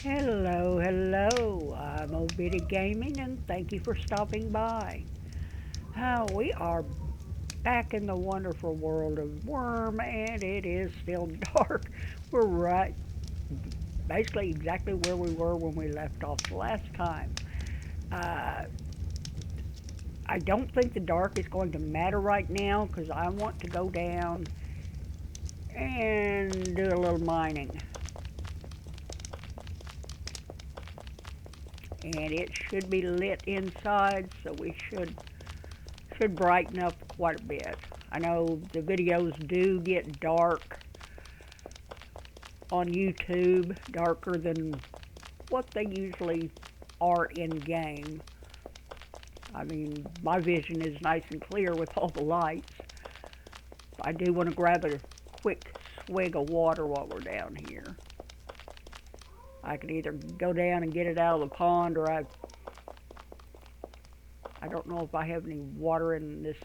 Hello, hello. I'm Old Bitty Gaming and thank you for stopping by. We are back in the wonderful world of Wurm and it is still dark. We're right, basically exactly where we were when we left off the last time. Uh, I don't think the dark is going to matter right now because I want to go down and do a little mining. And it should be lit inside, so we should brighten up quite a bit. I know the videos do get dark on YouTube, darker than what they usually are in game. I mean, my vision is nice and clear with all the lights. I do want to grab a quick swig of water while we're down here. I could either go down and get it out of the pond, or I don't know if I have any water in this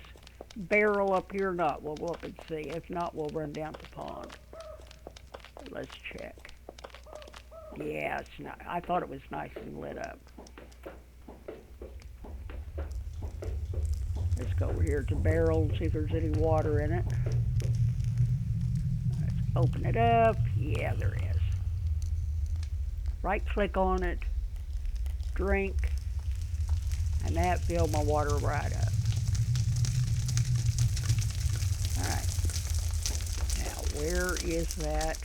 barrel up here or not. We'll go up and see. If not, we'll run down to the pond. Let's check. Yeah, it's not. I thought it was nice and lit up. Let's go over here to the barrel and see if there's any water in it. Let's open it up. Yeah, there is. Right click on it, drink, and that filled my water right up. Alright, now where is that?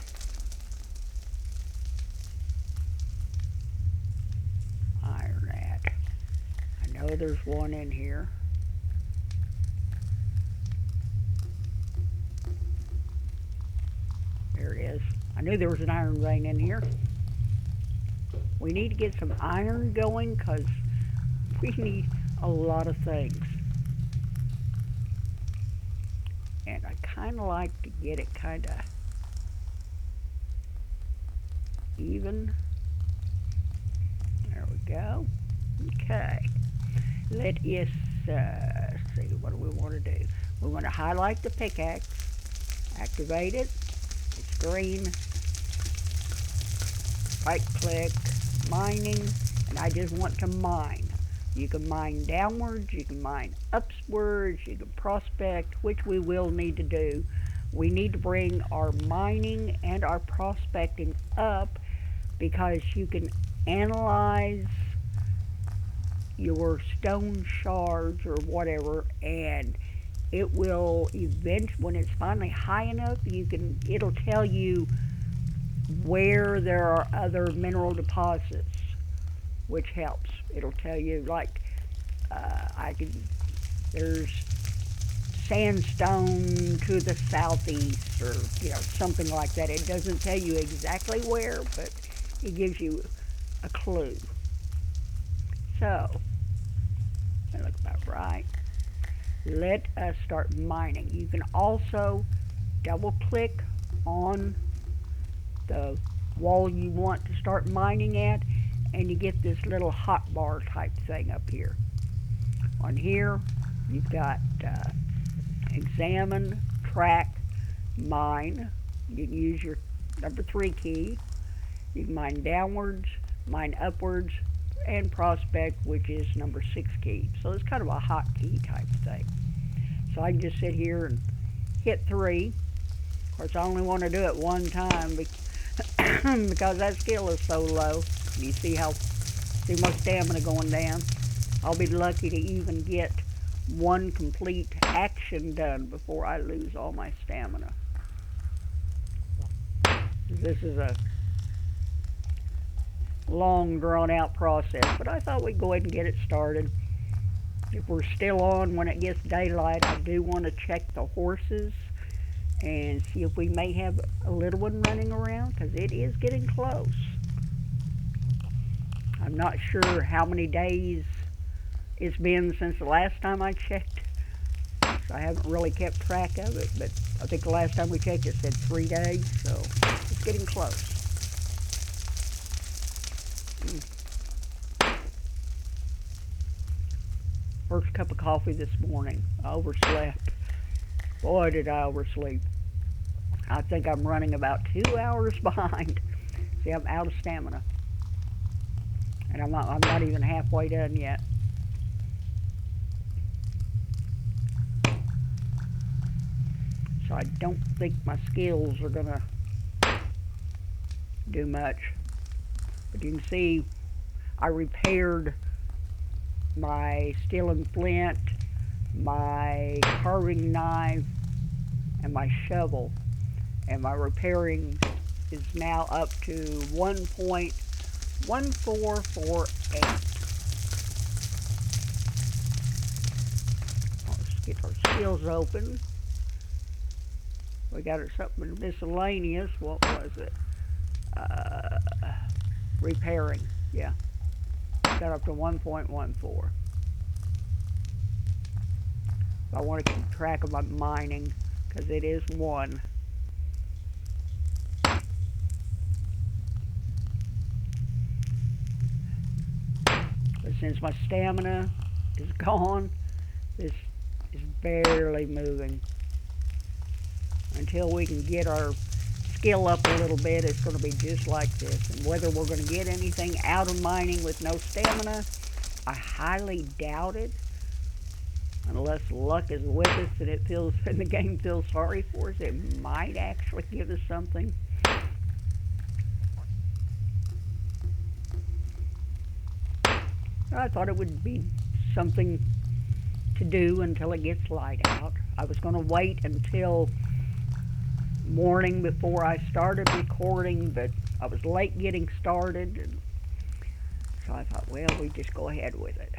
Iron at? I know there's one in here. There it is. I knew there was an iron vein in here. We need to get some iron going because we need a lot of things. And I kind of like to get it kind of even. There we go. Okay. Let us see, what do we want to do? We want to highlight the pickaxe, activate it, it's green, right click, mining, and I just want to mine. You can mine downwards, you can mine upwards, you can prospect, which we will need to do. We need to bring our mining and our prospecting up because you can analyze your stone shards or whatever, and it will when it's finally high enough, it'll tell you where there are other mineral deposits, which helps. It'll tell you, like, there's sandstone to the southeast, or something like that. It doesn't tell you exactly where, but it gives you a clue. So that looks about right. Let us start mining. You can also double click on the wall you want to start mining at, and you get this little hotbar type thing up here. On here, you've got examine, track, mine. You can use your number 3 key. You can mine downwards, mine upwards, and prospect, which is number 6 key. So it's kind of a hotkey type thing. So I can just sit here and hit 3. Of course, I only want to do it one time because that skill is so low. You see my stamina going down. I'll be lucky to even get one complete action done before I lose all my stamina. This is a long drawn out process, but I thought we'd go ahead and get it started. If we're still on when it gets daylight, I do want to check the horses and see if we may have a little one running around, because it is getting close. I'm not sure how many days it's been since the last time I checked, so I haven't really kept track of it, but I think the last time we checked it said 3 days, so it's getting close. First cup of coffee this morning. I overslept. Boy, did I oversleep. I think I'm running about 2 hours behind. See, I'm out of stamina. And I'm not even halfway done yet. So I don't think my skills are gonna do much. But you can see I repaired my steel and flint, my carving knife, and my shovel. And my repairing is now up to 1.1448. Let's get our skills open. We got something miscellaneous. What was it? Repairing. Yeah. Got up to 1.14. I want to keep track of my mining because it is 1. But since my stamina is gone, this is barely moving. Until we can get our skill up a little bit, it's going to be just like this. And whether we're going to get anything out of mining with no stamina, I highly doubt it. Unless luck is with us and and the game feels sorry for us, it might actually give us something. I thought it would be something to do until it gets light out. I was going to wait until morning before I started recording, but I was late getting started, so I thought, well, we just go ahead with it.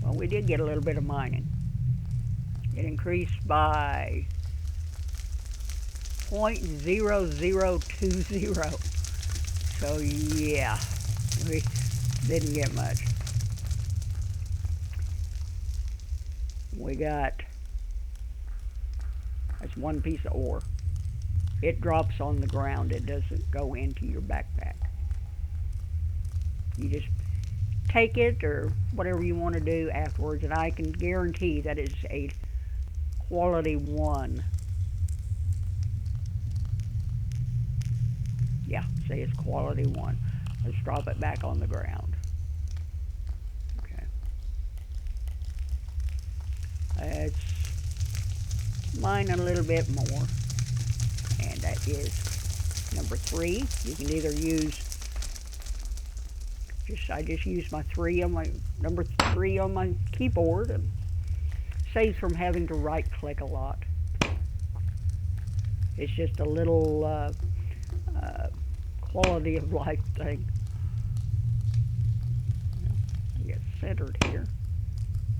Well, we did get a little bit of mining. It increased by 0.0020. So yeah, we didn't get much. We got, that's 1 piece of ore. It drops on the ground. It doesn't go into your backpack. You just take it or whatever you want to do afterwards, and I can guarantee that it's a quality 1. Yeah, say it's quality 1. Let's drop it back on the ground. Okay. Let's mine a little bit more. And that is number 3. You can either use, I just use my 3 on my, number 3 on my keyboard, and saves from having to right click a lot. It's just a little quality of life thing. Get centered here.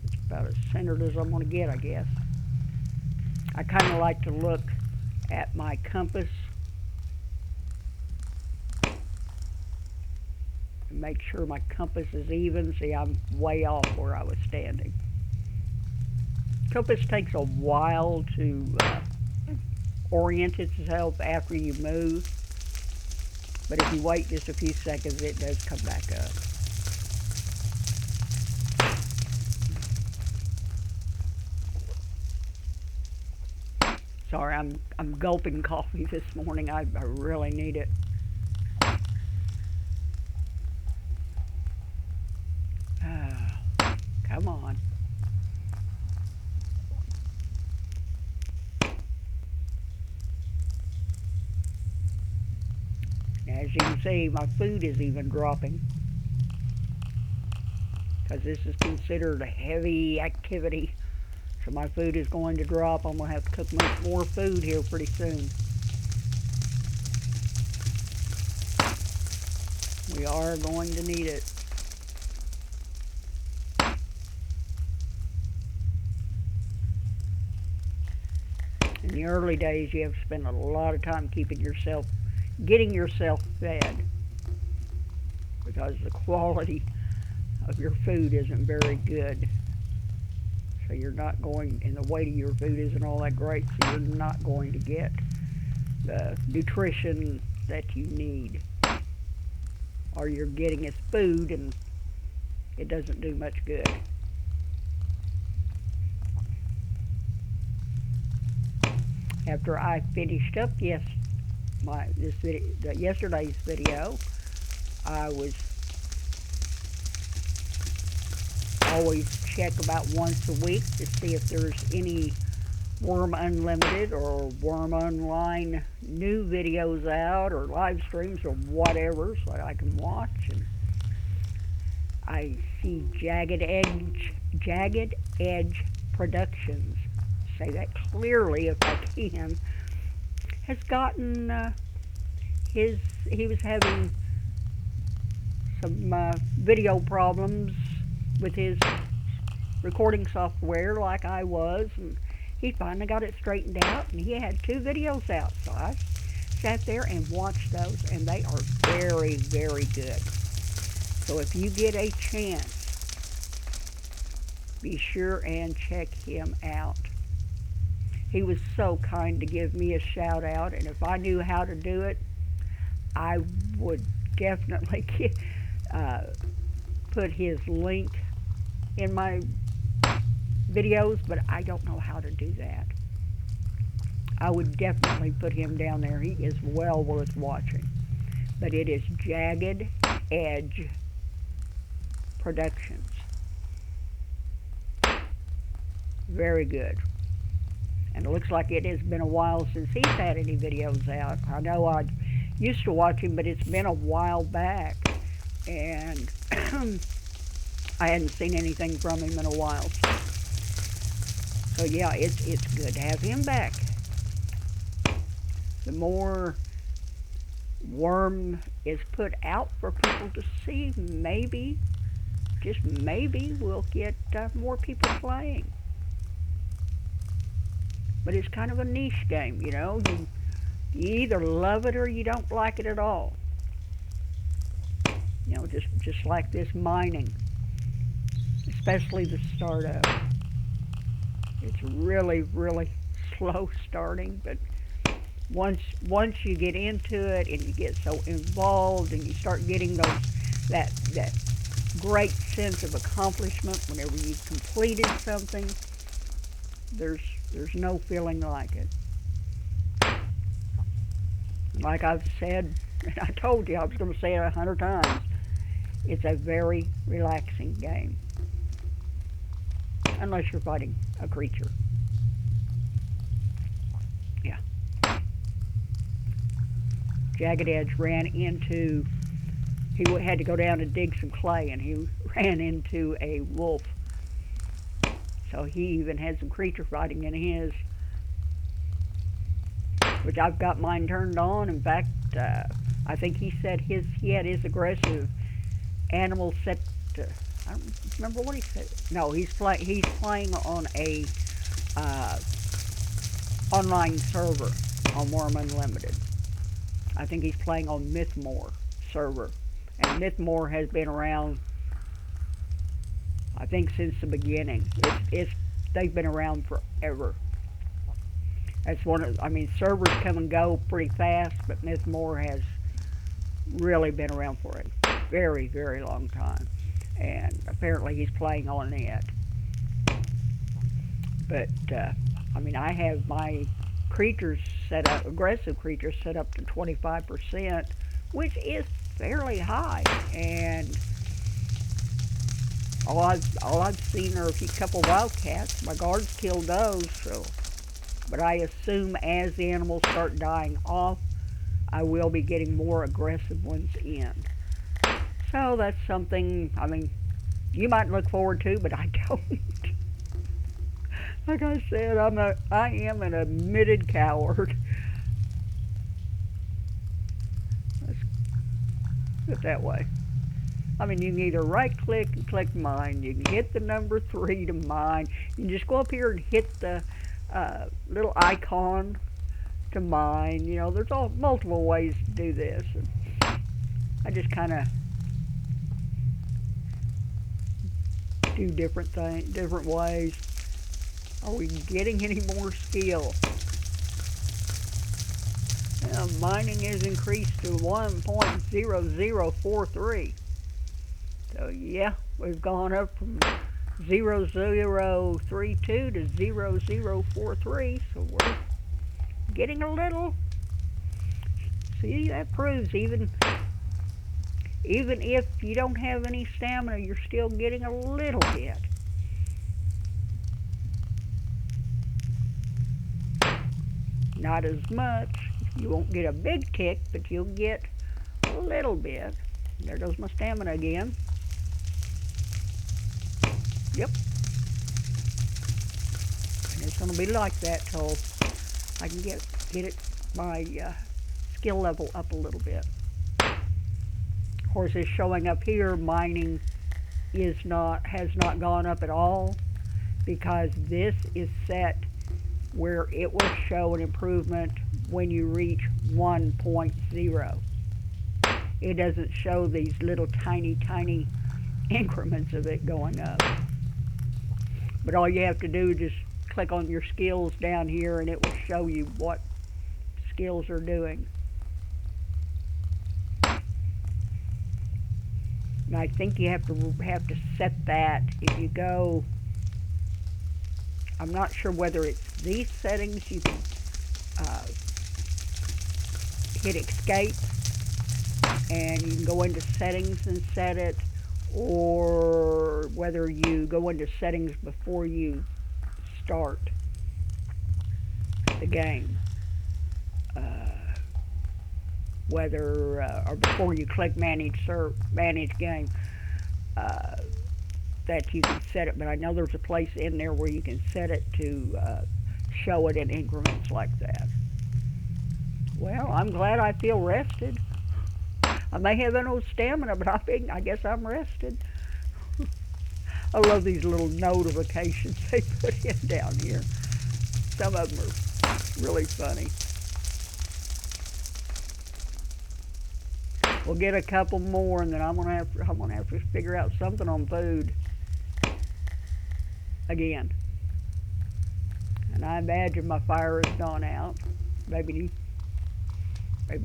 It's about as centered as I'm going to get, I guess. I kind of like to look at my compass and make sure my compass is even. See, I'm way off where I was standing. Compass takes a while to orient itself after you move, but if you wait just a few seconds, it does come back up. Sorry, I'm gulping coffee this morning. I really need it. Come on. As you can see, my food is even dropping, because this is considered a heavy activity. So my food is going to drop. I'm going to have to cook much more food here pretty soon. We are going to need it. In the early days, you have to spend a lot of time getting yourself fed, because the quality of your food isn't very good. So you're not going, and the weight of your food isn't all that great, so you're not going to get the nutrition that you need. Or you're getting as food and it doesn't do much good. After I finished up yesterday's video, I was always check about once a week to see if there's any Wurm Unlimited or Wurm Online new videos out or live streams or whatever so I can watch. And I see Jagged Edge Productions, say that clearly if I can, has gotten he was having some video problems with his recording software like I was, and he finally got it straightened out, and he had 2 videos out. So I sat there and watched those, and they are very, very good. So if you get a chance, be sure and check him out. He was so kind to give me a shout out, and if I knew how to do it, I would definitely put his link in my videos, but I don't know how to do that. I would definitely put him down there. He is well worth watching. But it is Jagged Edge Productions. Very good. And it looks like it has been a while since he's had any videos out. I know I used to watch him, but it's been a while back. And I hadn't seen anything from him in a while. So yeah, it's good to have him back. The more Wurm is put out for people to see, maybe, just maybe, we'll get more people playing. But it's kind of a niche game, you know. You either love it or you don't like it at all. You know, just like this mining, especially the startup. It's really, really slow starting, but once you get into it and you get so involved and you start getting that great sense of accomplishment whenever you've completed something, there's no feeling like it. Like I've said, and I told you I was going to say it 100 times, it's a very relaxing game. Unless you're fighting a creature. Yeah. Jagged Edge ran into, he had to go down and dig some clay, and he ran into a wolf. So he even had some creature fighting in his, which I've got mine turned on. In fact, I think he said he had his aggressive animal set to, I don't remember what he said. No, he's playing on a online server on Wurm Unlimited. I think he's playing on Mythmore server, and Mythmore has been around, I think, since the beginning. They've been around forever. That's servers come and go pretty fast, but Mythmore has really been around for a very, very long time. And apparently he's playing on it. But, I have my creatures set up, aggressive creatures set up to 25%, which is fairly high. And all I've seen are a couple wildcats. My guards killed those, so. But I assume as the animals start dying off, I will be getting more aggressive ones in. So that's something, you might look forward to, but I don't. Like I said, I am an admitted coward. Let's put it that way. You can either right-click and click mine. You can hit the number 3 to mine. You can just go up here and hit the little icon to mine. You know, there's multiple ways to do this. And I just kind of do different ways. Are we getting any more skill? Mining is increased to 1.0043. So yeah, we've gone up from 0032 to 0043. So we're getting a little See, that proves even if you don't have any stamina, you're still getting a little bit. Not as much. You won't get a big kick, but you'll get a little bit. There goes my stamina again. Yep. And it's going to be like that till I can get it my skill level up a little bit. Of course, it's showing up here. Mining has not gone up at all because this is set where it will show an improvement when you reach 1.0. It doesn't show these little tiny increments of it going up. But all you have to do is just click on your skills down here and it will show you what skills are doing. And I think you have to set that if you go. I'm not sure whether it's these settings. You can hit escape and you can go into settings and set it, or whether you go into settings before you start the game. Whether or before you click manage game, that you can set it. But I know there's a place in there where you can set it to show it in increments like that. Well, I'm glad I feel rested. I may have no stamina, but I guess I'm rested. I love these little notifications they put in down here. Some of them are really funny. We'll get a couple more, and then I'm gonna have to figure out something on food again. And I imagine my fire has gone out. Maybe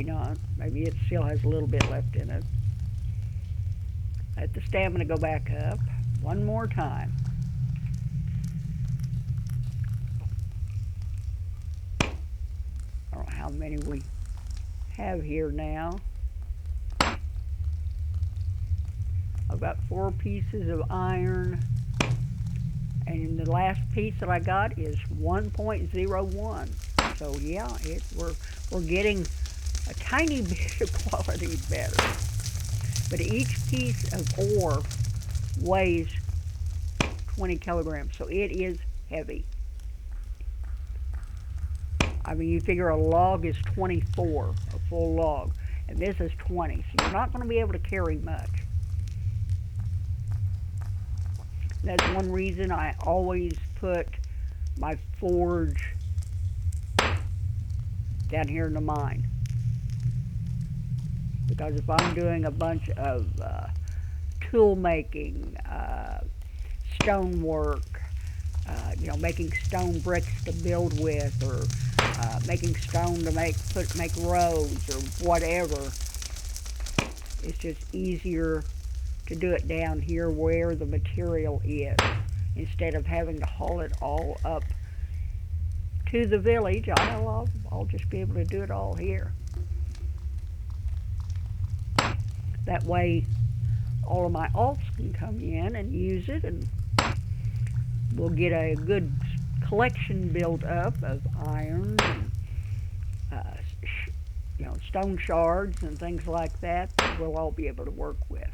not. Maybe it still has a little bit left in it. Let the stamina go back up one more time. I don't know how many we have here now. I've got 4 pieces of iron, and the last piece that I got is 1.01. So yeah, we're getting a tiny bit of quality better. But each piece of ore weighs 20 kilograms, so it is heavy. I mean, you figure a log is 24, a full log, and this is 20, so you're not going to be able to carry much. That's one reason I always put my forge down here in the mine. Because if I'm doing a bunch of tool making, stone work, making stone bricks to build with, or making stone to make roads or whatever, it's just easier to do it down here where the material is, instead of having to haul it all up to the village. I'll just be able to do it all here. That way all of my alts can come in and use it, and we'll get a good collection built up of iron and stone shards and things like that we'll all be able to work with.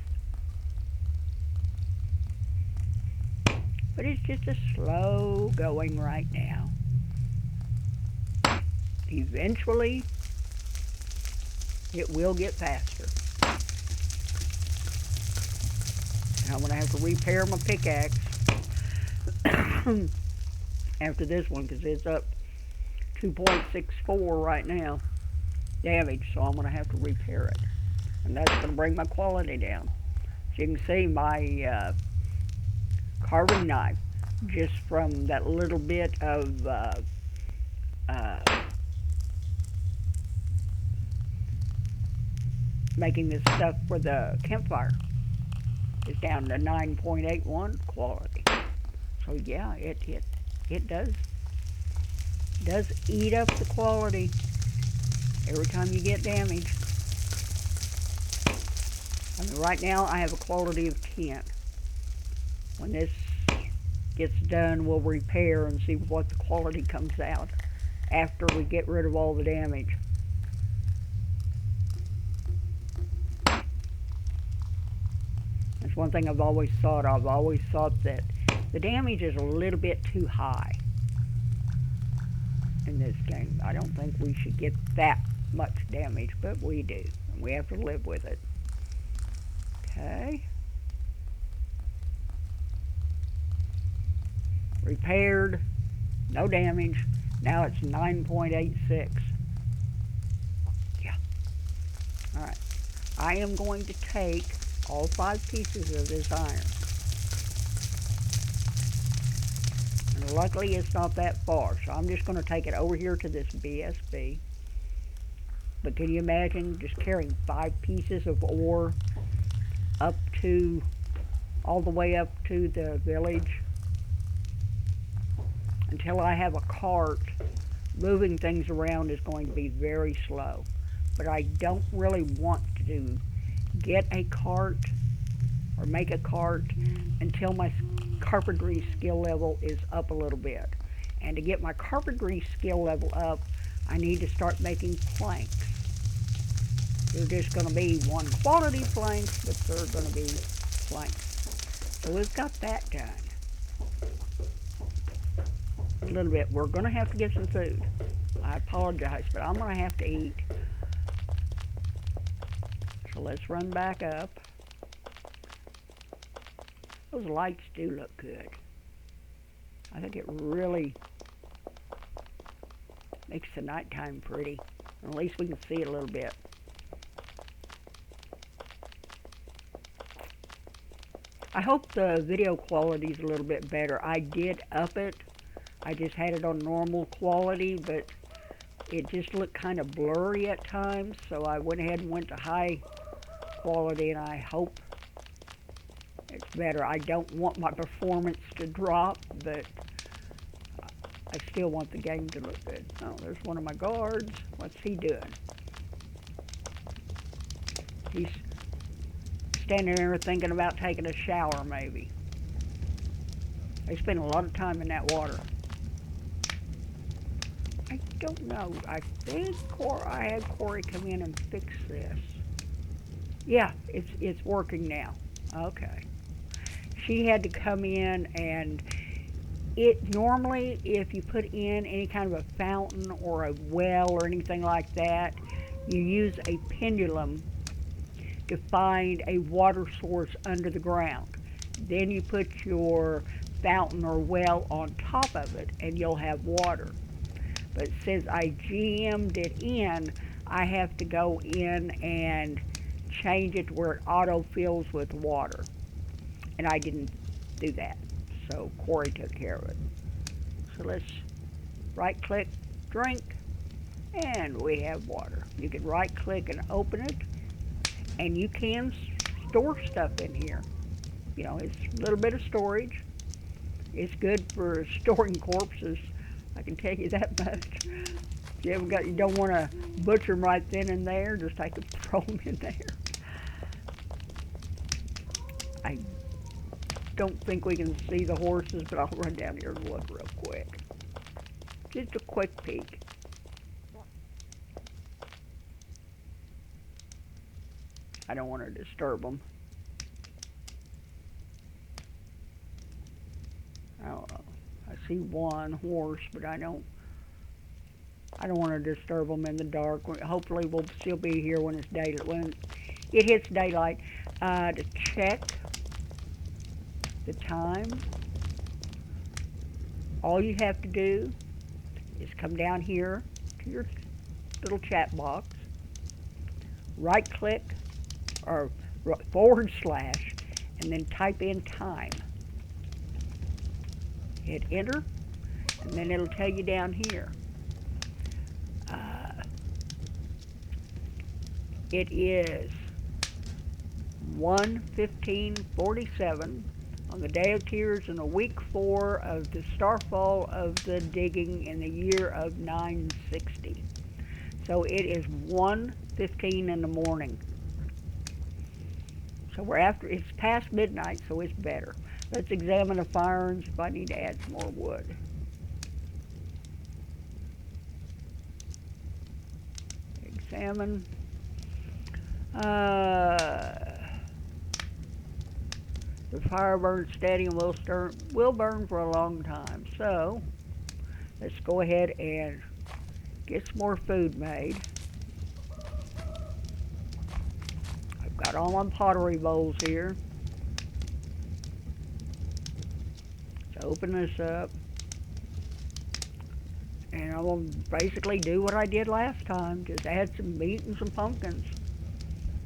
But it's just a slow going right now. Eventually, it will get faster. I'm going to have to repair my pickaxe after this one, because it's up 2.64 right now damage, so I'm going to have to repair it. And that's going to bring my quality down. As you can see, my carving knife, just from that little bit of making this stuff for the campfire, is down to 9.81 quality. So yeah, it does eat up the quality. every time you get damage. I mean, right now I have a quality of 10. When this gets done, we'll repair and see what the quality comes out after we get rid of all the damage. That's one thing I've always thought of. I've always thought that the damage is a little bit too high in this game. I don't think we should get that much damage, but we do. And we have to live with it. Okay. Repaired. No damage. Now it's 9.86. Yeah. Alright. I am going to take all 5 pieces of this iron. And luckily it's not that far, so I'm just going to take it over here to this BSB. But can you imagine just carrying 5 pieces of ore up to, all the way up to the village? Until I have a cart, moving things around is going to be very slow. But I don't really want to get a cart or make a cart until my carpentry skill level is up a little bit. And to get my carpentry skill level up, I need to start making planks. They're just going to be 1 quality planks, but they're going to be planks. So we've got that done. A little bit. We're going to have to get some food. I apologize, but I'm going to have to eat. So let's run back up. Those lights do look good. I think it really makes the nighttime pretty. At least we can see it a little bit. I hope the video quality is a little bit better. I did up it. I just had it on normal quality, but it just looked kind of blurry at times, so I went ahead and went to high quality, and I hope it's better. I don't want my performance to drop, but I still want the game to look good. Oh, there's one of my guards. What's he doing? He's standing there thinking about taking a shower, maybe. They spend a lot of time in that water. I don't know. I think I had Corey come in and fix this. Yeah, it's working now. Okay. She had to come in, and it normally, if you put in any kind of a fountain or a well or anything like that, you use a pendulum to find a water source under the ground. Then you put your fountain or well on top of it, and you'll have water. But since I GM'd it in, I have to go in and change it to where it auto-fills with water. And I didn't do that, so Corey took care of it. So let's right-click, drink, and we have water. You can right-click and open it, and you can store stuff in here. You know, it's a little bit of storage. It's good for storing corpses, I can tell you that much. If you don't want to butcher them right then and there, just take them, throw them in there. I don't think we can see the horses, but I'll run down here and look real quick. Just a quick peek. I don't want to disturb them. I don't know. I see one horse, but I don't want to disturb them in the dark. Hopefully we'll still be here when it's daylight. When it hits daylight, to check the time, all you have to do is come down here to your little chat box, right click or /, and then type in time. Hit enter, and then it'll tell you down here. It is 1:15:47 on the Day of Tears in the week 4 of the starfall of the digging in the year of 960. So it is 1:15 in the morning. So it's past midnight, so it's better. Let's examine the fire and see if I need to add some more wood. Examine. The fire burns steady and will burn for a long time. So let's go ahead and get some more food made. I've got all my pottery bowls here. Let's open this up. And I will basically do what I did last time. Just add some meat and some pumpkins.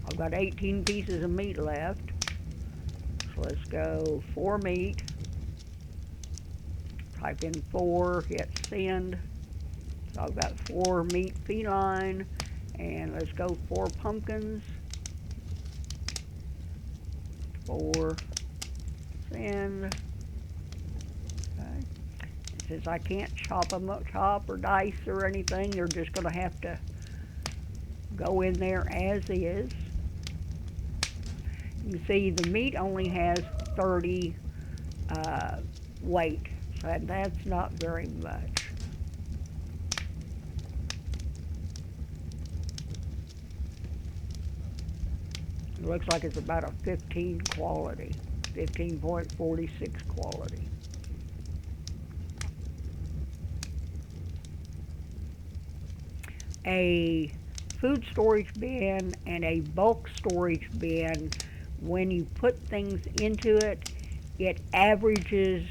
I've got 18 pieces of meat left. So let's go 4 meat. Type in 4, hit send. So I've got 4 meat feline. And let's go 4 pumpkins. 4, send. Okay. And since I can't chop or dice or anything, you're just going to have to go in there as is. You see the meat only has 30 weight, so that's not very much. It looks like it's about a 15 quality, 15.46 quality. A food storage bin and a bulk storage bin, when you put things into it, it averages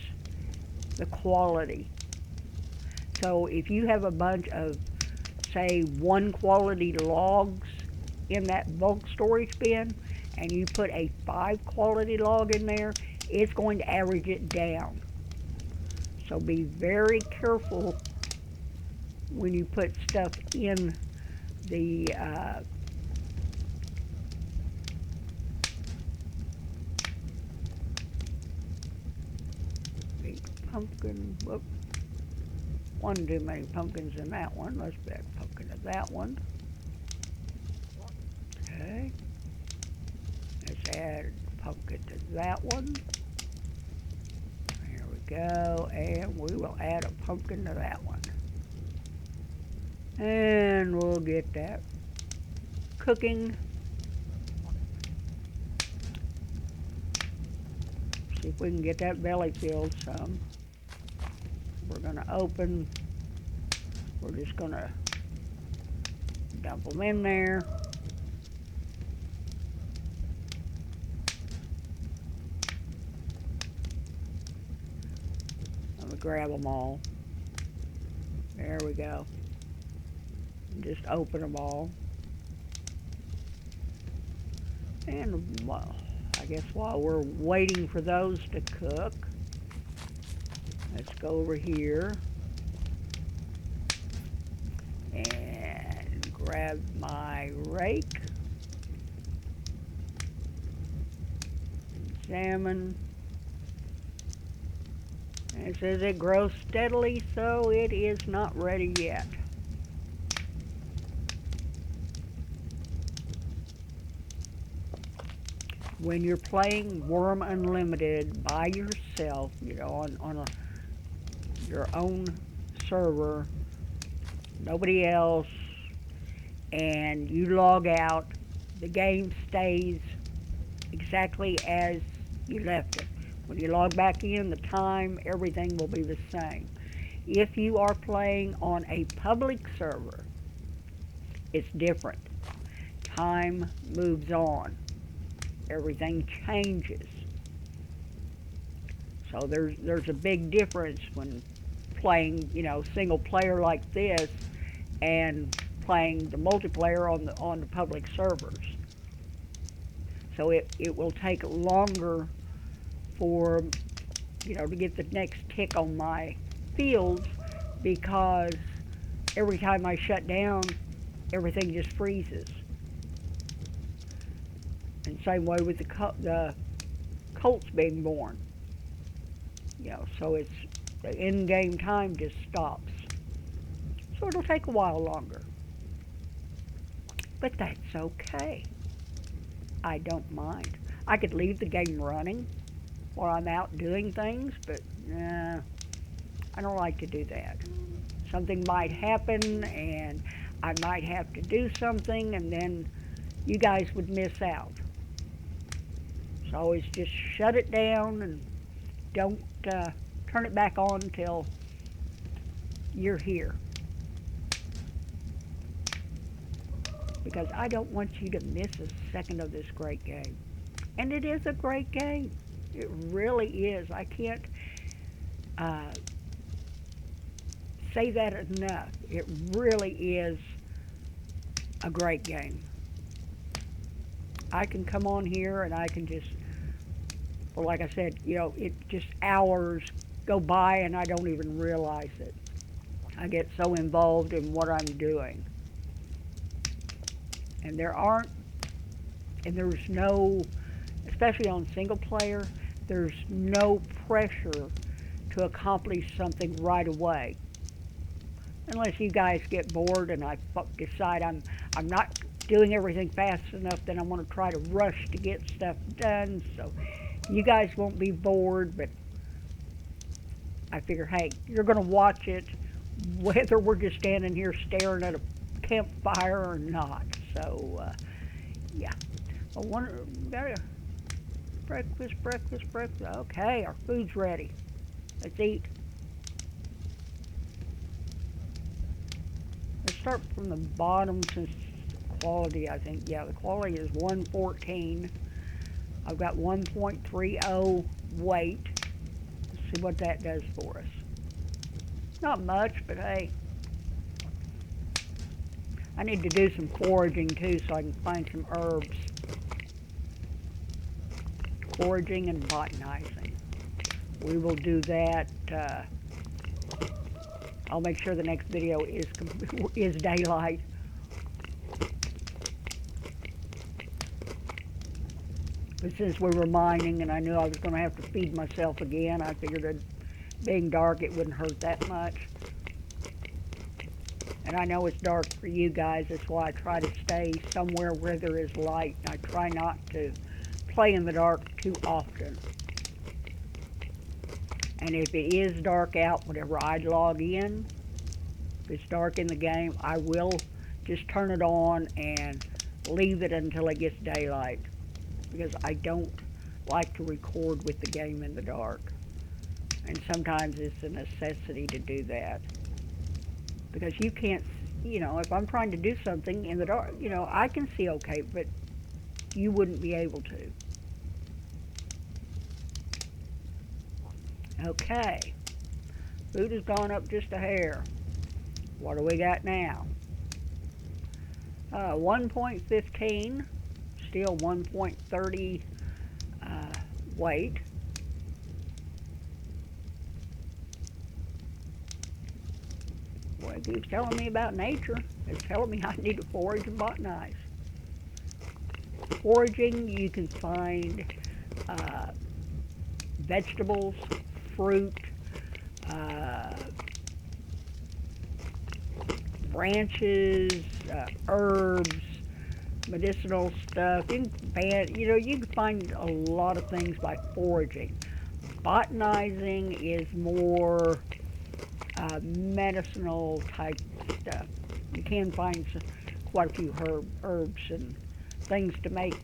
the quality. So if you have a bunch of, say, 1 quality logs in that bulk storage bin, and you put a 5 quality log in there, it's going to average it down. So be very careful when you put stuff in the pumpkin. Whoop. One too many pumpkins in that one. Let's add a pumpkin to that one. Okay. Let's add a pumpkin to that one. There we go. And we will add a pumpkin to that one. And we'll get that cooking. See if we can get that belly filled some. We're going to open. We're just going to dump them in there. I'm going to grab them all. There we go. Just open them all. And well, I guess while we're waiting for those to cook, let's go over here and grab my rake. Examine. And it says it grows steadily, so it is not ready yet. When you're playing Wurm Unlimited by yourself, you know, on your own server, nobody else, and you log out, the game stays exactly as you left it. When you log back in, the time, everything will be the same. If you are playing on a public server, it's different. Time moves on. Everything changes. So there's a big difference when playing, you know, single player like this and playing the multiplayer on the public servers. So it will take longer for, you know, to get the next tick on my fields, because every time I shut down, everything just freezes. And same way with the colts being born. You know, so it's the in-game time just stops. So it'll take a while longer. But that's okay. I don't mind. I could leave the game running while I'm out doing things, but I don't like to do that. Something might happen and I might have to do something and then you guys would miss out. So always just shut it down and don't turn it back on until you're here. Because I don't want you to miss a second of this great game. And it is a great game. It really is. I can't uh, say that enough. It really is a great game. I can come on here and I can just, well, like I said, it just hours go by and I don't even realize it. I get so involved in what I'm doing. And there's no, especially on single player, there's no pressure to accomplish something right away. Unless you guys get bored and I decide I'm not doing everything fast enough, then I'm going to try to rush to get stuff done. So you guys won't be bored, but I figure, hey, you're going to watch it whether we're just standing here staring at a campfire or not. So, yeah. Well, got a breakfast. Okay, our food's ready. Let's eat. Let's start from the bottom since quality, I think. Yeah, the quality is 114. I've got 1.30 weight. Let's see what that does for us. Not much, but hey. I need to do some foraging too so I can find some herbs. Foraging and botanizing. We will do that. I'll make sure the next video is daylight. But since we were mining and I knew I was going to have to feed myself again, I figured that being dark it wouldn't hurt that much. And I know it's dark for you guys, that's why I try to stay somewhere where there is light. I try not to play in the dark too often. And if it is dark out, whenever I log in, if it's dark in the game, I will just turn it on and leave it until it gets daylight. Because I don't like to record with the game in the dark. And sometimes it's a necessity to do that. Because you can't, if I'm trying to do something in the dark, I can see okay, but you wouldn't be able to. Okay. Food has gone up just a hair. What do we got now? 1.15, still 1.30 weight. Boy, it keeps telling me about nature. It's telling me I need to forage and botanize. Foraging, you can find vegetables, fruit, branches, herbs, medicinal stuff. You can find a lot of things by foraging. Botanizing is more medicinal type stuff. You can find quite a few herbs and things to make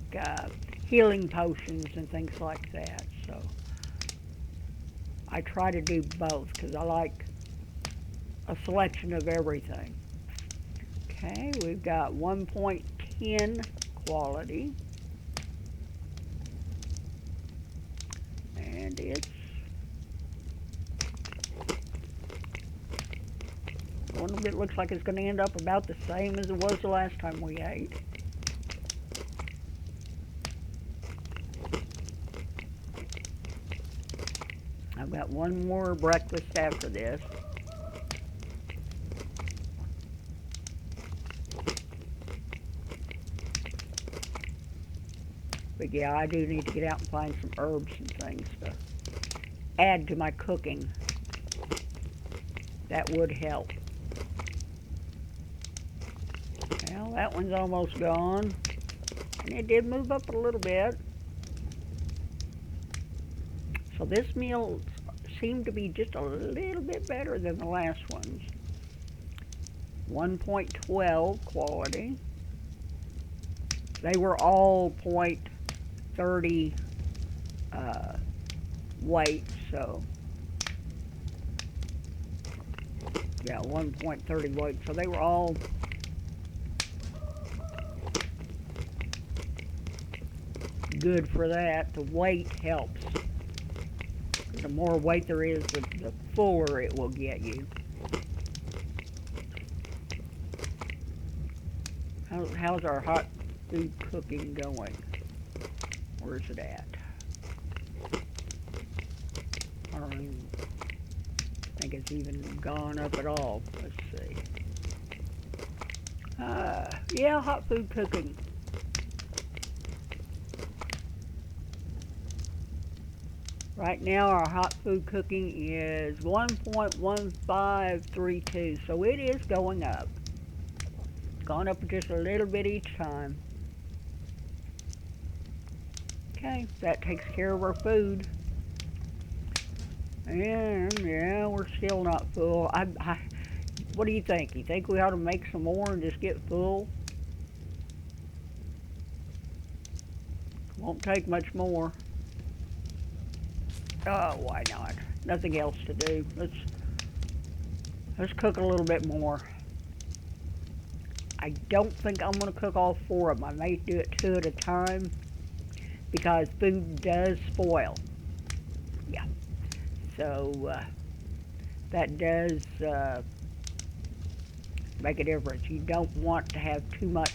healing potions and things like that. So I try to do both because I like a selection of everything. Okay, we've got 1.10 quality. And it's one of it looks like it's going to end up about the same as it was the last time we ate. I've got one more breakfast after this. But yeah, I do need to get out and find some herbs and things to add to my cooking. That would help. Well, that one's almost gone. And it did move up a little bit. So this meal seemed to be just a little bit better than the last ones. 1.12 quality. They were all .30 weight, so yeah, 1.30 weight. So they were all good for that. The weight helps. The more weight there is, the fuller it will get you. How's our hot food cooking going? Where's it at? I don't even think it's even gone up at all. Let's see. Yeah, hot food cooking. Right now our hot food cooking is 1.1532, so it is going up. It's gone up just a little bit each time. Okay, that takes care of our food. And yeah, we're still not full. What do you think? You think we ought to make some more and just get full? Won't take much more. Oh, why not? Nothing else to do. Let's cook a little bit more. I don't think I'm going to cook all 4 of them. I may do it 2 at a time because food does spoil. Yeah. So that does make a difference. You don't want to have too much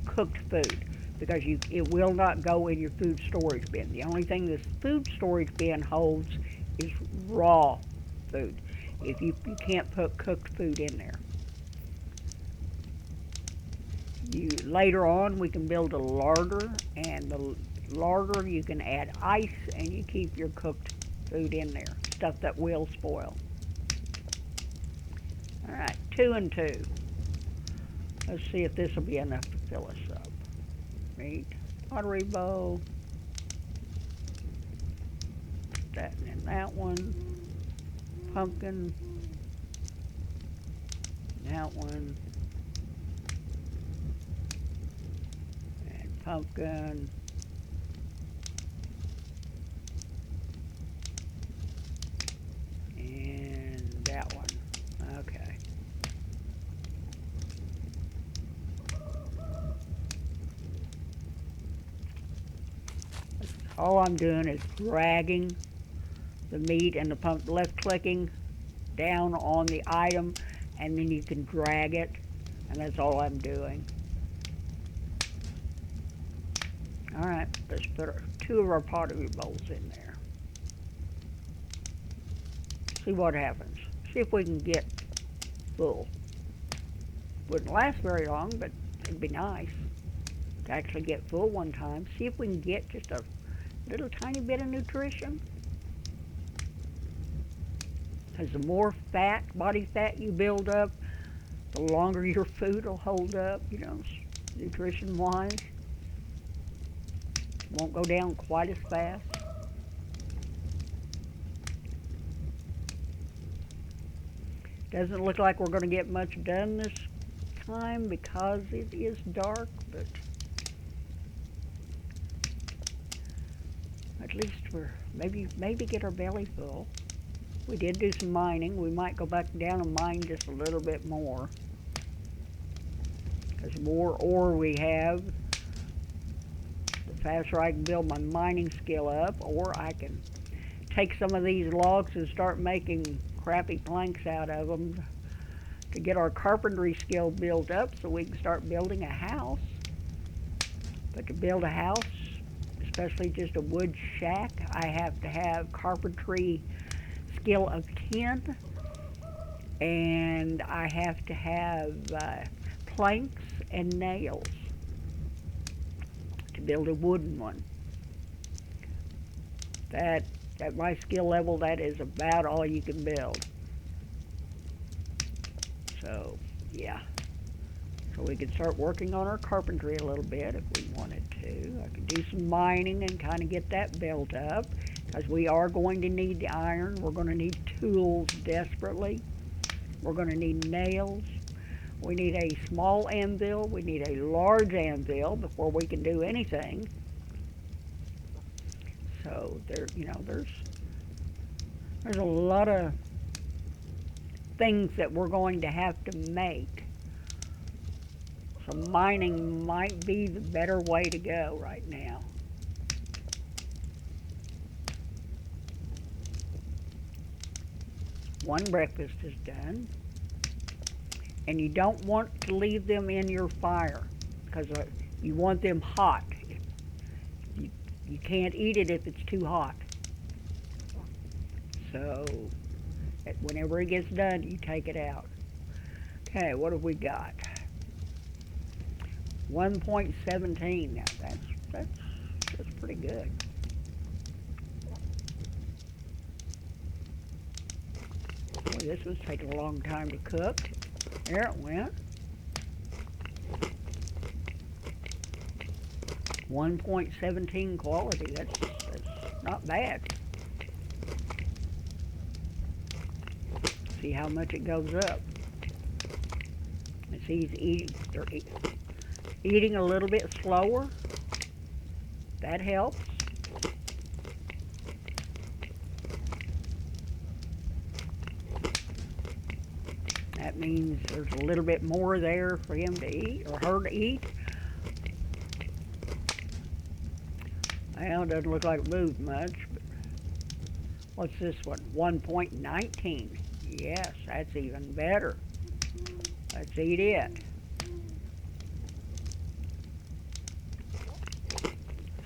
cooked food because it will not go in your food storage bin. The only thing this food storage bin holds is raw food. You can't put cooked food in there. Later on we can build a larder, and the larder you can add ice and you keep your cooked food in there, stuff that will spoil. Alright, 2 and 2. Let's see if this will be enough to fill us up. Meat, pottery bowl, that and that one, pumpkin, that one, and pumpkin, and that one. Okay. All I'm doing is dragging the meat and the left clicking down on the item, and then you can drag it, and that's all I'm doing. Alright, let's put 2 of our pottery bowls in there. See what happens. See if we can get full. Wouldn't last very long, but it'd be nice to actually get full one time. See if we can get just a little tiny bit of nutrition. Because the more fat, body fat you build up, the longer your food will hold up, nutrition-wise. Won't go down quite as fast. Doesn't look like we're going to get much done this time because it is dark, but at least we're maybe get our belly full. We did do some mining. We might go back down and mine just a little bit more. Because the more ore we have, the faster I can build my mining skill up, or I can take some of these logs and start making crappy planks out of them to get our carpentry skill built up so we can start building a house. But to build a house, especially just a wood shack, I have to have carpentry skill of 10, and I have to have planks and nails to build a wooden one. At my skill level, that is about all you can build. So, yeah. So So we could start working on our carpentry a little bit if we wanted to. I could do some mining and kind of get that built up, because we are going to need the iron. We're going to need tools desperately. We're going to need nails. We need a small anvil. We need a large anvil before we can do anything. So there's a lot of things that we're going to have to make. So mining might be the better way to go right now. One breakfast is done. And you don't want to leave them in your fire, because you want them hot. You can't eat it if it's too hot. So whenever it gets done, you take it out. Okay, what have we got? 1.17. Now that's pretty good. Boy, this was taking a long time to cook. There it went. 1.17 quality. That's not bad. See how much it goes up. And see, they're eating a little bit slower. That helps. That means there's a little bit more there for him to eat, or her to eat. Well, it doesn't look like it moved much, but what's this one? 1.19. Yes, that's even better. Let's eat it.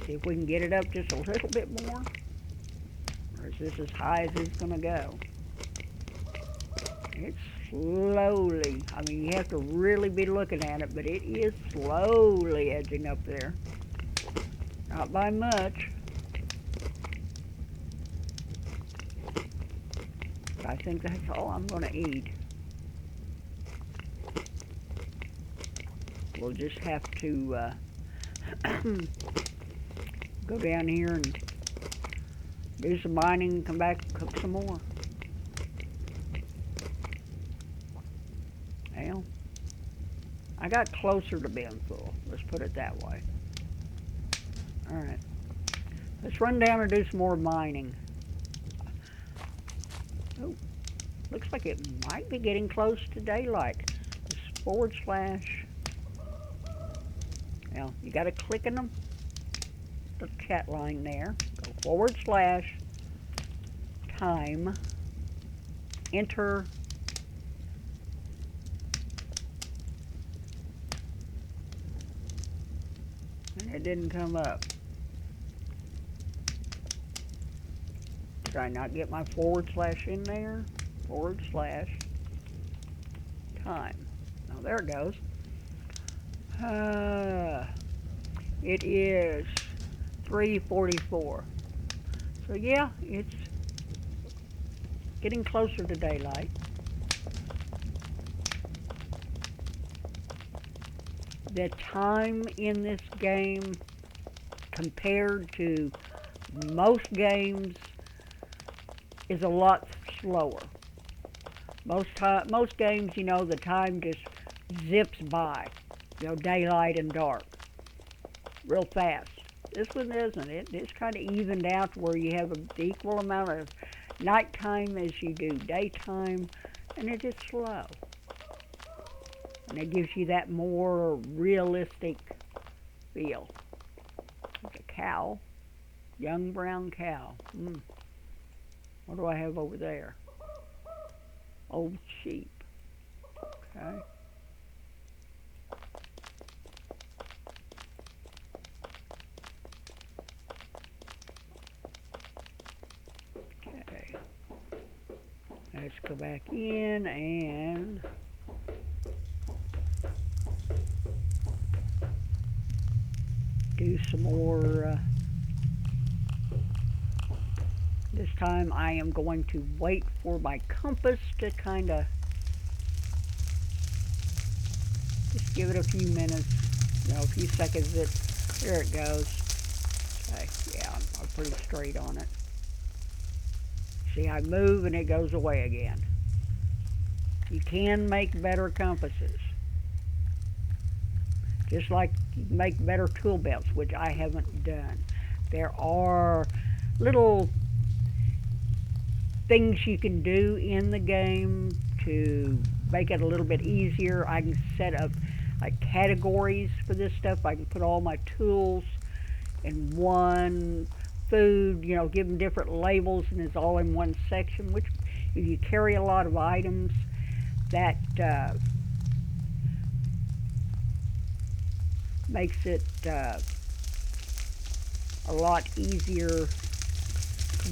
See if we can get it up just a little bit more. Or is this as high as it's going to go? It's slowly, I mean, you have to really be looking at it, but it is slowly edging up there. Not by much. But I think that's all I'm going to eat. We'll just have to go down here and do some mining and come back and cook some more. Well, I got closer to being full. Let's put it that way. Alright. Let's run down and do some more mining. Oh, looks like it might be getting close to daylight. Just /. Now, you got to click in the chat line there. Go / time. Enter. And it didn't come up. Did I not get my / in there? / time. Now there it goes. It is 3:44. So yeah, it's getting closer to daylight. The time in this game compared to most games is a lot slower. Most games, you know, the time just zips by. You know, daylight and dark. Real fast. This one isn't. It's kind of evened out to where you have an equal amount of nighttime as you do daytime, and it is slow. And it gives you that more realistic feel. It's a cow. Young brown cow. What do I have over there? Old sheep. Okay. Okay. Let's go back in and do some more. This time I am going to wait for my compass to kind of just give it a few minutes, a few seconds. There it goes. Okay, yeah, I'm pretty straight on it. See, I move and it goes away again. You can make better compasses. Just like you can make better tool belts, which I haven't done. There are little things you can do in the game to make it a little bit easier. I can set up like categories for this stuff. I can put all my tools in one, food, give them different labels, and it's all in one section, which if you carry a lot of items, that makes it a lot easier to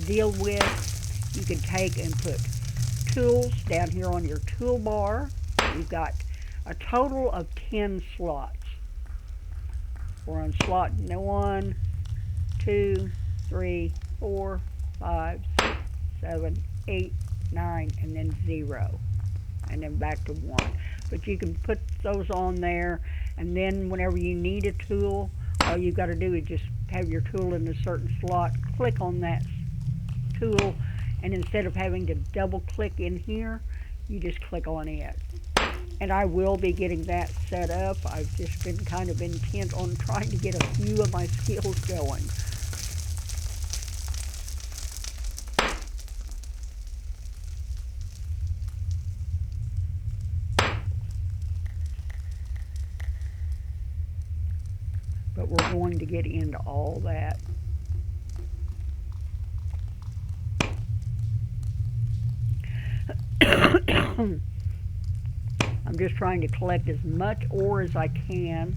deal with. You can take and put tools down here on your toolbar. You've got a total of 10 slots. We're on slot 1, 2, 3, 4, 5, 6, 7, 8, 9, and then 0. And then back to 1. But you can put those on there, and then whenever you need a tool, all you've got to do is just have your tool in a certain slot, click on that tool, and instead of having to double click in here, you just click on it. And I will be getting that set up. I've just been kind of intent on trying to get a few of my skills going. But we're going to get into all that. I'm just trying to collect as much ore as I can,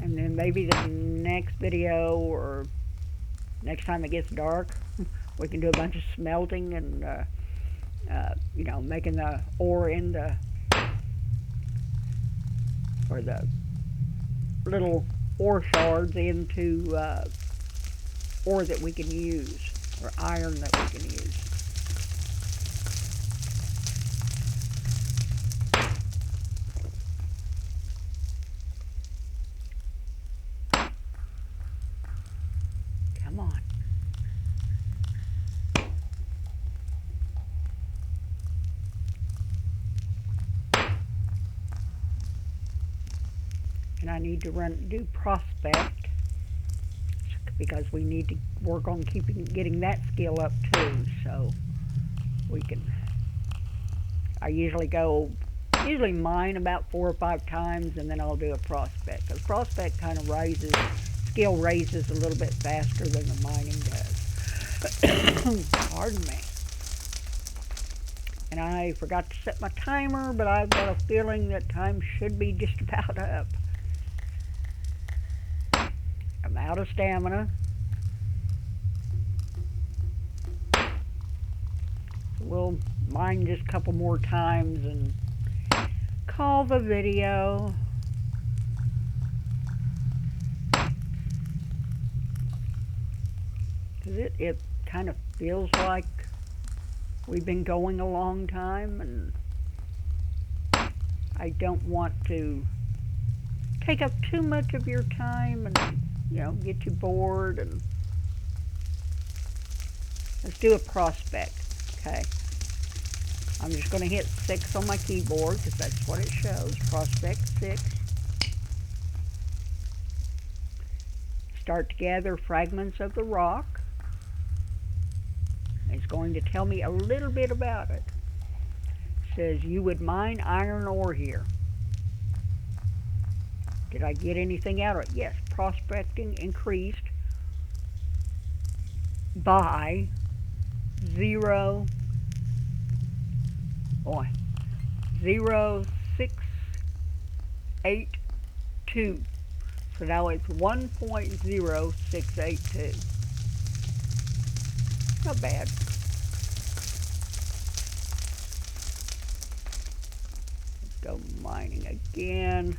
and then maybe the next video or next time it gets dark, we can do a bunch of smelting and making the ore into, or the little ore shards into ore that we can use, or iron that we can use. Come on. And I need to do prospect, because we need to work on getting that skill up too, so we can. I usually mine about 4 or 5 times, and then I'll do a prospect, because prospect kind of skill raises a little bit faster than the mining does. Pardon me. And I forgot to set my timer, but I've got a feeling that time should be just about up. I'm out of stamina. We'll mine just a couple more times and call the video. Because it kind of feels like we've been going a long time, and I don't want to take up too much of your time and get you bored. And let's do a prospect. Okay, I'm just going to hit 6 on my keyboard because that's what it shows. Prospect 6. Start to gather fragments of the rock. It's going to tell me a little bit about it. It says you would mine iron ore here. Did I get anything out of it? Yes, prospecting increased by 0.0682. So now it's 1.0682. Not bad. Let's go mining again.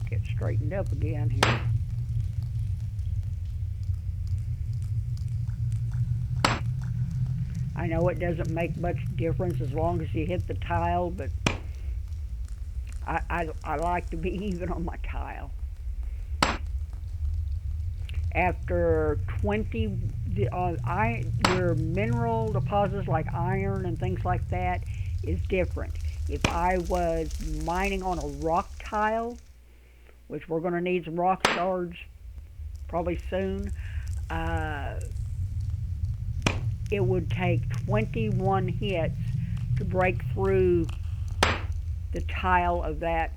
Get straightened up again here. I know it doesn't make much difference as long as you hit the tile, but I like to be even on my tile. After 20, your mineral deposits like iron and things like that is different. If I was mining on a rock tile, which we're going to need some rock shards probably soon, it would take 21 hits to break through the tile of that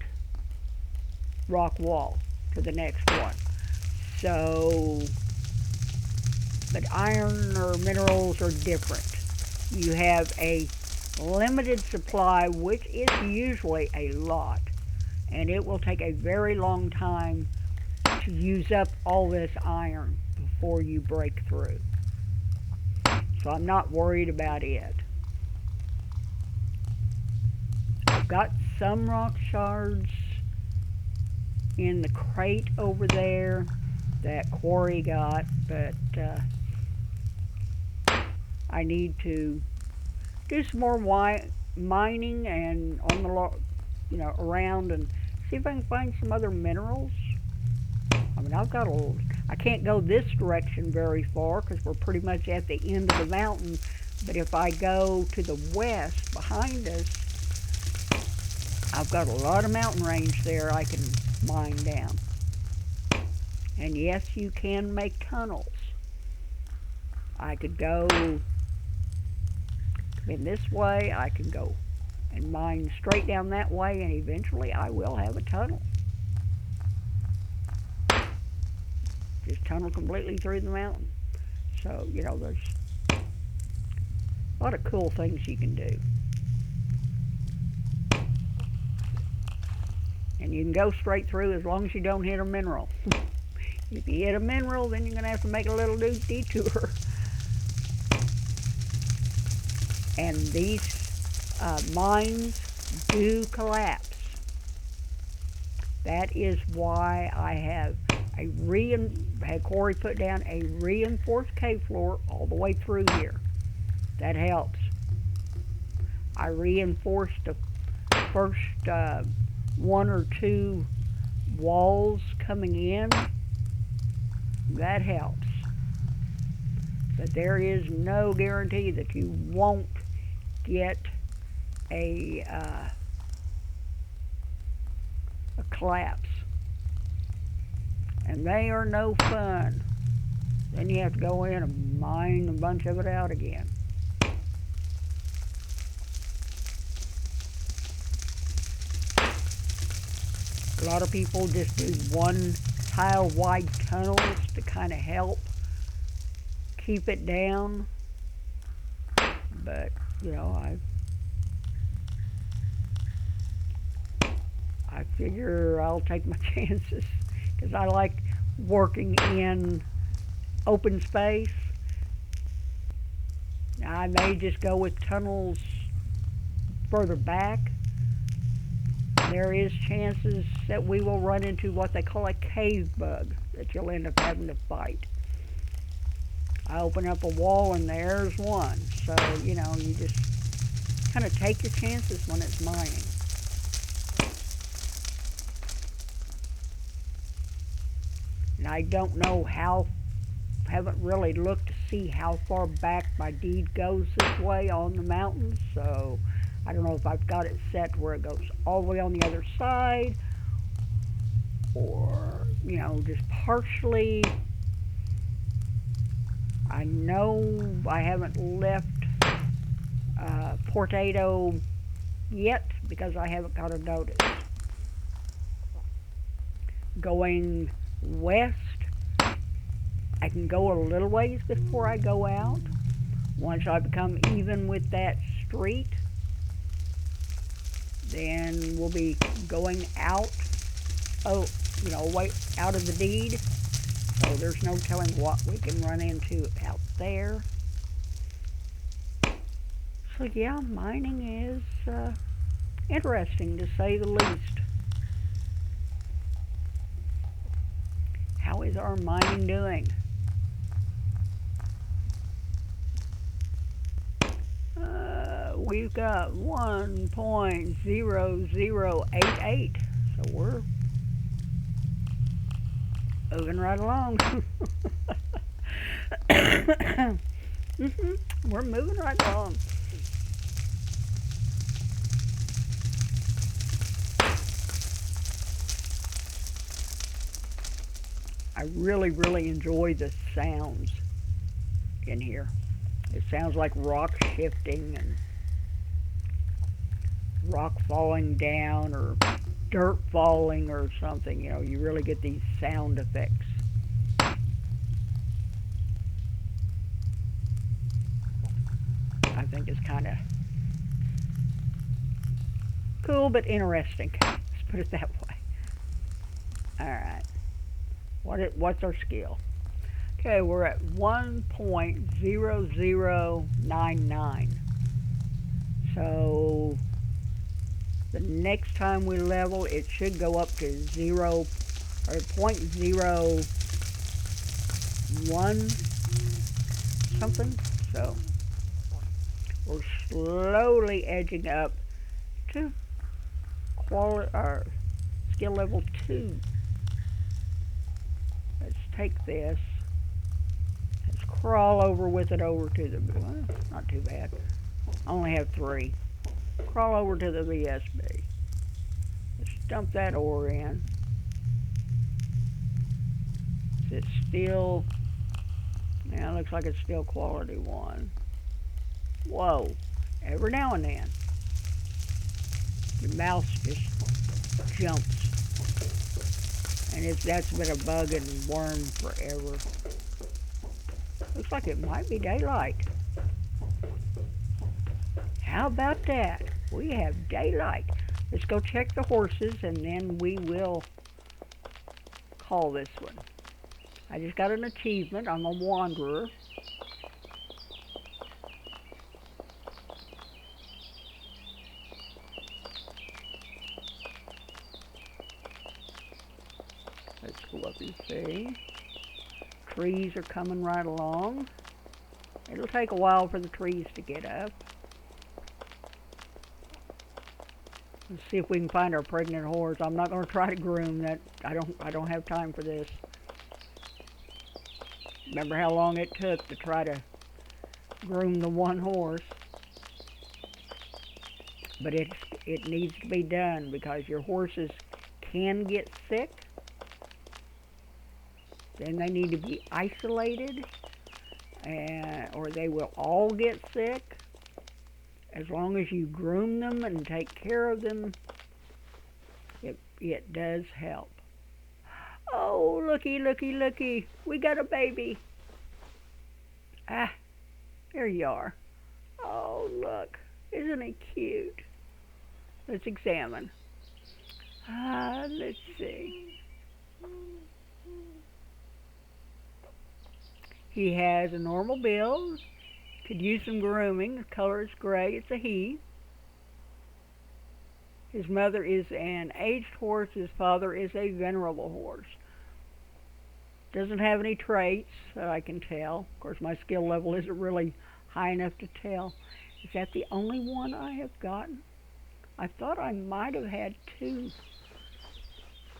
rock wall to the next one. So, but iron or minerals are different. You have a limited supply, which is usually a lot, and it will take a very long time to use up all this iron before you break through. So I'm not worried about it. I've got some rock shards in the crate over there that Quarry got, but I need to do some more mining and on the around and see if I can find some other minerals. I mean, I can't go this direction very far because we're pretty much at the end of the mountain. But if I go to the west behind us, I've got a lot of mountain range there I can mine down. And yes, you can make tunnels. I could go in this way, I can go and mine straight down that way, and eventually I will have a tunnel. Just tunnel completely through the mountain. So, there's a lot of cool things you can do. And you can go straight through as long as you don't hit a mineral. If you hit a mineral, then you're going to have to make a little detour. And these mines do collapse. That is why I have had Corey put down a reinforced cave floor all the way through here. That helps. I reinforced the first one or two walls coming in. That helps. But there is no guarantee that you won't get a collapse. And they are no fun. Then you have to go in and mine a bunch of it out again. A lot of people just do one tile wide tunnels to kind of help keep it down. But, I figure I'll take my chances because I like working in open space. Now, I may just go with tunnels further back. There is chances that we will run into what they call a cave bug that you'll end up having to fight. I open up a wall and there's one. So, you just kind of take your chances when it's mining. And I don't know haven't really looked to see how far back my deed goes this way on the mountain, so I don't know if I've got it set where it goes all the way on the other side, or, just partially. I know I haven't left Portato yet because I haven't got a notice. Going west, I can go a little ways before I go out. Once I become even with that street, then we'll be going out, way out of the deed. So there's no telling what we can run into out there. So yeah, mining is interesting to say the least. How is our mining doing? we've got 1.0088. So we're moving right along. We're moving right along. I really, really enjoy the sounds in here. It sounds like rock shifting and rock falling down or dirt falling or something. You know, you really get these sound effects. I think it's kind of cool but interesting. Let's put it that way. All right. What's our skill? Okay, we're at 1.0099. So the next time we level, it should go up to 0 or 0.01 something. So we're slowly edging up to skill level 2. Let's take this. Let's crawl over with it over to the, well, not too bad. I only have 3. Crawl over to the VSB. Let's dump that ore in. It's still, yeah, it looks like it's still quality 1. Whoa, every now and then, your mouse just jumps. And that's been a bug in Wurm forever. Looks like it might be daylight. How about that? We have daylight. Let's go check the horses and then we will call this one. I just got an achievement. I'm a wanderer. Let's go up and see. Trees are coming right along. It'll take a while for the trees to get up. Let's see if we can find our pregnant horse. I'm not going to try to groom that. I don't have time for this. Remember how long it took to try to groom the one horse? But it needs to be done because your horses can get sick. Then they need to be isolated, or they will all get sick. As long as you groom them and take care of them, it does help. Oh, looky, looky, looky. We got a baby. Ah, there you are. Oh, look. Isn't he cute? Let's examine. Let's see. He has a normal build. Could use some grooming. The color is gray. It's a he. His mother is an aged horse. His father is a venerable horse. Doesn't have any traits that I can tell. Of course, my skill level isn't really high enough to tell. Is that the only one I have gotten? I thought I might have had 2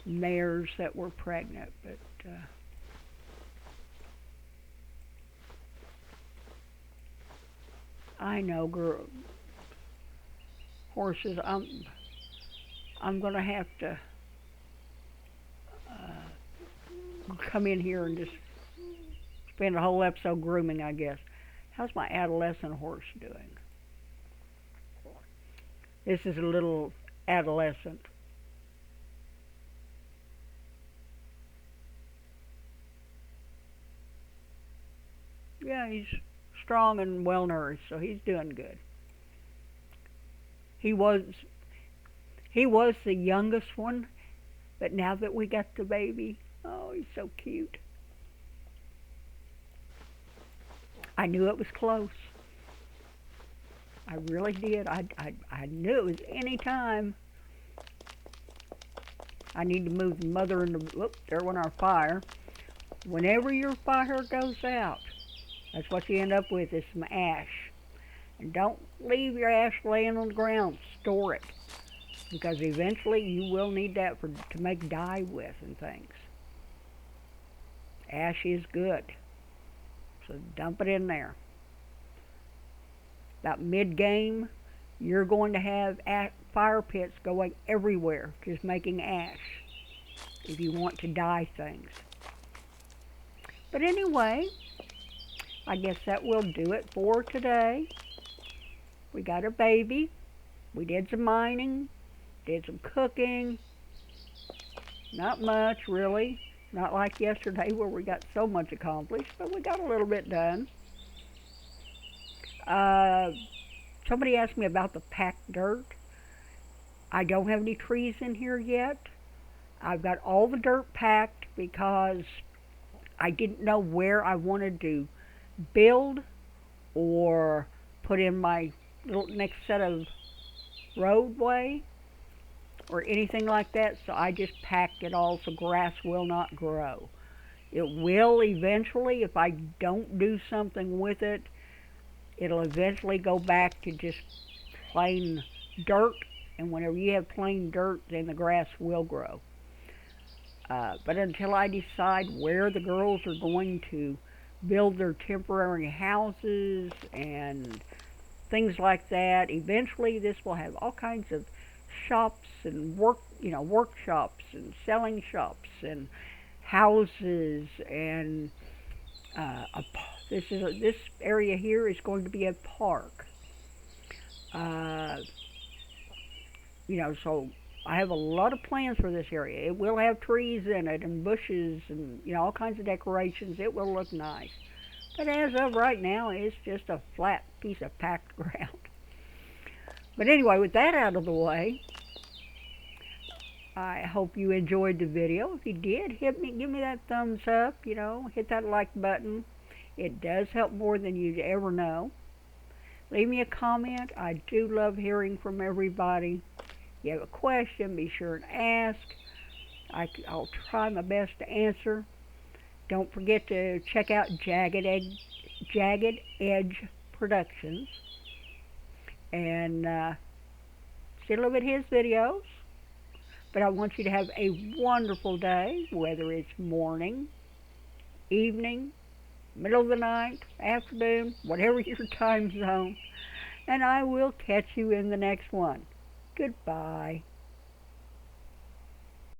mares that were pregnant, but I know horses. I'm gonna have to come in here and just spend a whole episode grooming, I guess. How's my adolescent horse doing? This is a little adolescent. Yeah, he's strong and well nourished, so he's doing good. He was the youngest one, but now that we got the baby, oh, he's so cute. I knew it was close. I really did. I knew it was any time. I need to move the mother and the, whoop, there went our fire. Whenever your fire goes out, that's what you end up with is some ash. And don't leave your ash laying on the ground. Store it, because eventually you will need that to make dye with and things. Ash is good, so dump it in there. About mid-game, you're going to have fire pits going everywhere, just making ash, if you want to dye things. But anyway, I guess that will do it for today. We got a baby. We did some mining, did some cooking. Not much, really. Not like yesterday where we got so much accomplished, but we got a little bit done. Somebody asked me about the packed dirt. I don't have any trees in here yet. I've got all the dirt packed because I didn't know where I wanted to build or put in my little next set of roadway or anything like that, so I just packed it all so grass will not grow. It will eventually, if I don't do something with it, it'll eventually go back to just plain dirt, and whenever you have plain dirt, then the grass will grow. But until I decide where the girls are going to build their temporary houses and things like that, eventually this will have all kinds of shops and workshops and selling shops and houses, and this area here is going to be a park. So I have a lot of plans for this area. It will have trees in it and bushes and all kinds of decorations. It will look nice. But as of right now, it's just a flat piece of packed ground. But anyway, with that out of the way, I hope you enjoyed the video. If you did, give me that thumbs up, hit that like button. It does help more than you'd ever know. Leave me a comment. I do love hearing from everybody. If you have a question, be sure and ask. I'll try my best to answer. Don't forget to check out Jagged Edge Productions and see a little bit of his videos. But I want you to have a wonderful day, whether it's morning, evening, middle of the night, afternoon, whatever your time zone. And I will catch you in the next one. Goodbye.